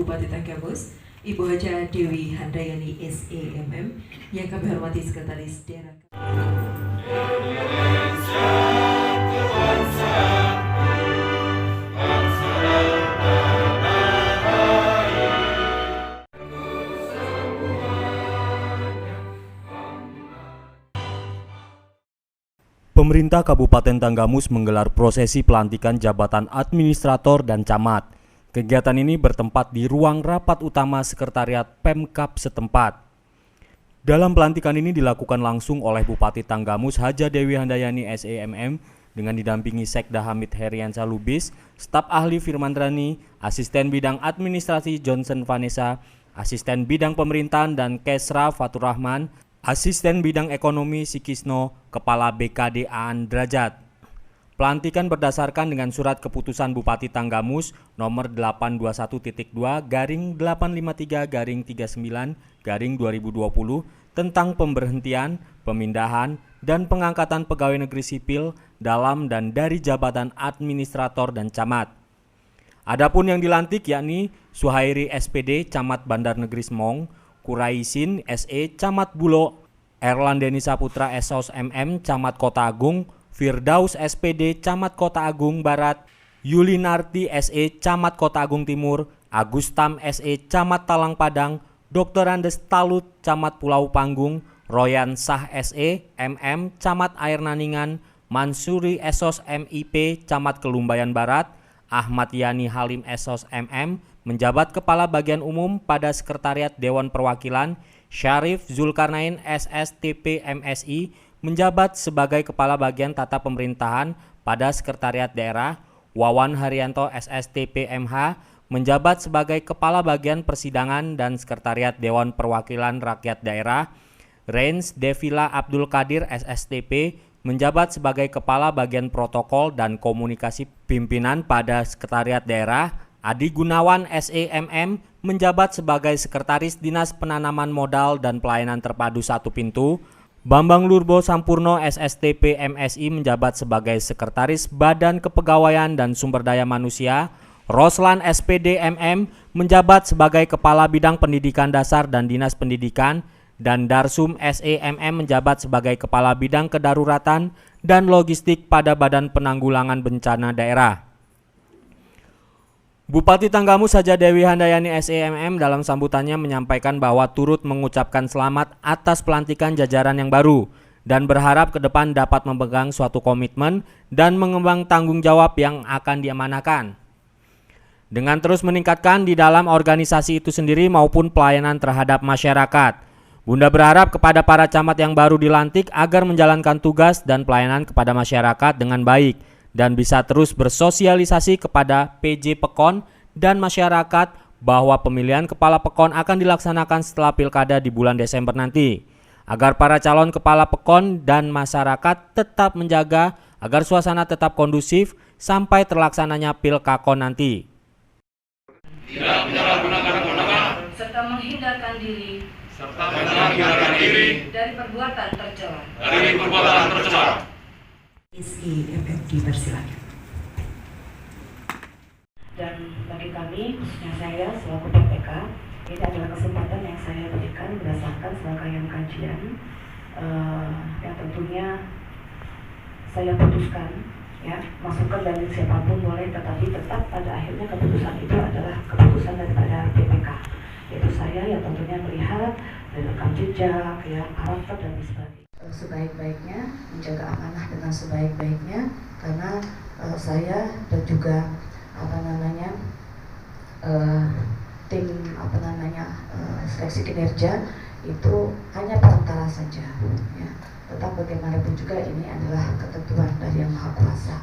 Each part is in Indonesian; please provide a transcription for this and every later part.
Bupati Tanggamus, Ibu Haja Dewi Handayani SEMM, yang kami hormati Sekretaris Daerah. Pemerintah Kabupaten Tanggamus menggelar prosesi pelantikan jabatan administrator dan camat. Kegiatan ini bertempat di ruang rapat utama Sekretariat Pemkab setempat. Dalam pelantikan ini dilakukan langsung oleh Bupati Tanggamus Haja Dewi Handayani SEMM dengan didampingi Sekda Hamid Heriansyah Lubis, staf ahli Firmandrani, asisten bidang administrasi Johnson Vanessa, asisten bidang pemerintahan dan Kesra Fatur Rahman, asisten bidang ekonomi Sikisno, kepala BKD Aan Derajat. Pelantikan berdasarkan dengan surat keputusan Bupati Tanggamus nomor 821-853-39-2020 tentang pemberhentian, pemindahan, dan pengangkatan pegawai negeri sipil dalam dan dari jabatan administrator dan camat. Adapun yang dilantik yakni Suhairi SPD Camat Bandar Negeri Semong, Kuraisin SE Camat Bulo, Erlandeni Saputra SOS MM Camat Kota Agung, Firdaus SPD Camat Kota Agung Barat, Yulinarti SE Camat Kota Agung Timur, Agustam SE Camat Talang Padang, Dr. Andes Talut Camat Pulau Panggung, Royan Sah SE MM Camat Air Naningan, Mansuri SOS MIP Camat Kelumbayan Barat, Ahmad Yani Halim SOS MM menjabat Kepala Bagian Umum pada Sekretariat Dewan Perwakilan, Syarif Zulkarnain SSTP MSI menjabat sebagai Kepala Bagian Tata Pemerintahan pada Sekretariat Daerah, Wawan Haryanto SSTP MH menjabat sebagai Kepala Bagian Persidangan dan Sekretariat Dewan Perwakilan Rakyat Daerah, Rens Devila Abdul Qadir SSTP menjabat sebagai Kepala Bagian Protokol dan Komunikasi Pimpinan pada Sekretariat Daerah, Adi Gunawan SEMM menjabat sebagai Sekretaris Dinas Penanaman Modal dan Pelayanan Terpadu Satu Pintu, Bambang Lurbo Sampurno SSTP MSI menjabat sebagai Sekretaris Badan Kepegawaian dan Sumber Daya Manusia, Roslan SPD MM menjabat sebagai Kepala Bidang Pendidikan Dasar dan Dinas Pendidikan, dan Darsum SEMM menjabat sebagai Kepala Bidang Kedaruratan dan Logistik pada Badan Penanggulangan Bencana Daerah. Bupati Tanggamus Haja Dewi Handayani SEMM dalam sambutannya menyampaikan bahwa turut mengucapkan selamat atas pelantikan jajaran yang baru dan berharap ke depan dapat memegang suatu komitmen dan mengembang tanggung jawab yang akan diamanahkan. Dengan terus meningkatkan di dalam organisasi itu sendiri maupun pelayanan terhadap masyarakat. Bunda berharap kepada para camat yang baru dilantik agar menjalankan tugas dan pelayanan kepada masyarakat dengan baik dan bisa terus bersosialisasi kepada PJ Pekon dan masyarakat bahwa pemilihan kepala Pekon akan dilaksanakan setelah pilkada di bulan Desember nanti. Agar para calon kepala Pekon dan masyarakat tetap menjaga agar suasana tetap kondusif sampai terlaksananya pilkakon nanti. Tidak menyalahgunakan kewenangan serta menghindarkan diri dari perbuatan tercela. SEMM dipersilakan. Dan bagi kami, khususnya saya selaku PPK, ini adalah kesempatan yang saya berikan berdasarkan serangkaian kajian yang tentunya saya putuskan, ya, masukan dari siapapun boleh, tetapi tetap pada akhirnya keputusan itu adalah keputusan daripada PPK, yaitu saya yang tentunya melihat dari rekam jejak, ya, karakter dan sebagainya. Sebaik-baiknya, menjaga amanah dengan sebaik-baiknya, karena saya dan juga tim seleksi kinerja itu hanya perantara saja, ya. Tetap bagaimanapun juga ini adalah ketentuan dari Yang Maha Kuasa,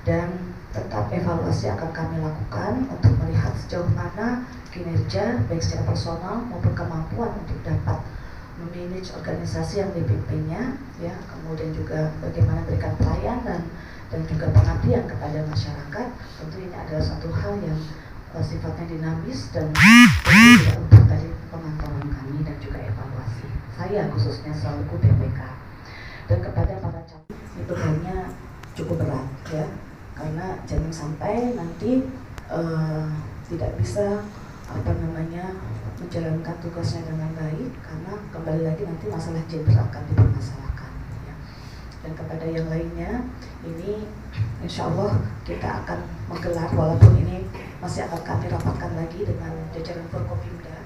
dan tetap evaluasi akan kami lakukan untuk melihat sejauh mana kinerja baik secara personal maupun kemampuan untuk dapat memanage organisasi yang dipimpinnya, ya, kemudian juga bagaimana berikan pelayanan dan juga pengabdian kepada masyarakat. Tentu ini adalah satu hal yang sifatnya dinamis dan tidak untuk dari pemantauan kami dan juga evaluasi. Saya khususnya selaku PPK dan kepada para camat itu hanya cukup berat, ya, karena jangan sampai nanti tidak bisa menjalankan tugasnya dengan baik, karena kembali lagi nanti masalah gender akan dipermasalahkan ya. Dan kepada yang lainnya, ini insya Allah kita akan menggelar, walaupun ini masih akan kami rapatkan lagi dengan jajaran Forkopimda,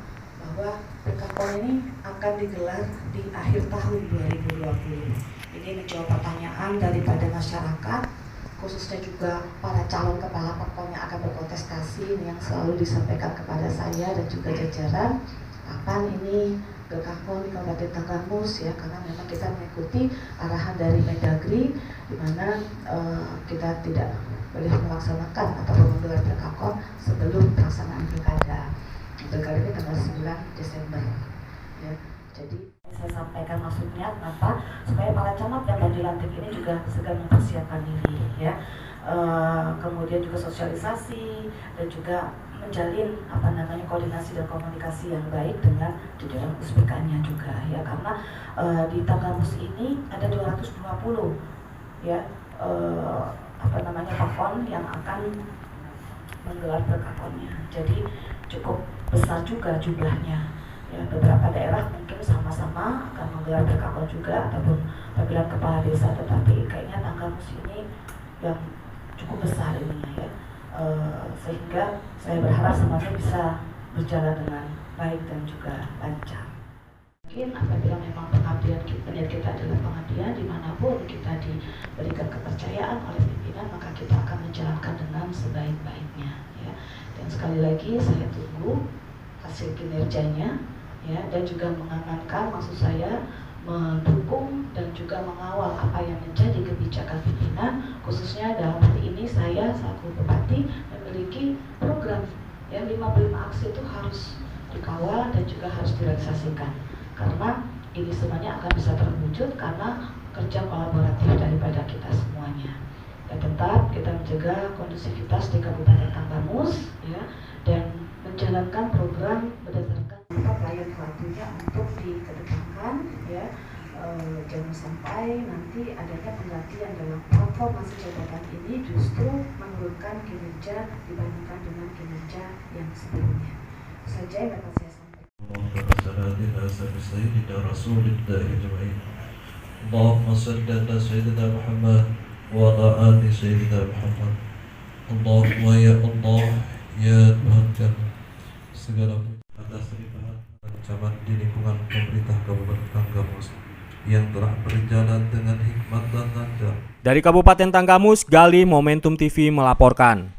bahwa PKPON ini akan digelar di akhir tahun 2020. Ini menjawab pertanyaan daripada masyarakat, khususnya juga para calon kepala PKPON yang akan berkontestasi, yang selalu disampaikan kepada saya dan juga jajaran, kapan ini PKPON di Kabupaten Tanggamus ya, karena memang kita mengikuti arahan dari Mendagri, di mana kita tidak boleh melaksanakan atau menggelar PKPON sebelum pelaksanaan pilkada. Pilkada ini tanggal 9 Desember ya. Jadi saya sampaikan maksudnya kenapa, supaya para camat yang baru dilantik ini juga segera mempersiapkan diri ya. Kemudian juga sosialisasi dan juga menjalin koordinasi dan komunikasi yang baik dengan jajaran USPK-nya juga ya, karena di Tanggamus ini ada 220 ya PKPON yang akan menggelar PKPON-nya. Jadi cukup besar juga jumlahnya. Ya, beberapa daerah mungkin sama-sama akan menggelar PKPON juga ataupun pemilihan kepala desa, tetapi kayaknya Tanggamus ini yang cukup besar ini ya, sehingga saya berharap semuanya bisa berjalan dengan baik dan juga lancar. Mungkin apabila memang pengabdian kita adalah pengabdian, dimanapun kita diberikan kepercayaan oleh pimpinan, maka kita akan menjalankan dengan sebaik-baiknya ya. Dan sekali lagi saya tunggu hasil kinerjanya ya, dan juga mengamankan, maksud saya mendukung dan juga mengawal apa yang menjadi kebijakan pimpinan, khususnya dalam hal ini saya selaku Bupati memiliki program ya, 55 aksi itu harus dikawal dan juga harus direalisasikan, karena ini semuanya akan bisa terwujud karena kerja kolaboratif daripada kita semuanya. Dan tetap kita menjaga kondusivitas di Kabupaten Tanggamus ya, dan menjalankan program berdasarkan pelayan waktunya untuk dikedepankan ya. Jangan sampai nanti adanya penggantian dalam platform masa jabatan ini justru menurunkan kinerja dibandingkan dengan kinerja yang sebelumnya. Saja yang dapat saya sampaikan. Allahumma salli ala sayyidina Muhammad wa ala ali sayyidina Muhammad. Allahumma ya Allah ya Tuhan segala atas limpahan ancaman di lingkungan pemerintah Kabupaten Tanggamus yang telah berjalan dengan hikmat dan lancar. Dari Kabupaten Tanggamus, Gali Momentum TV melaporkan.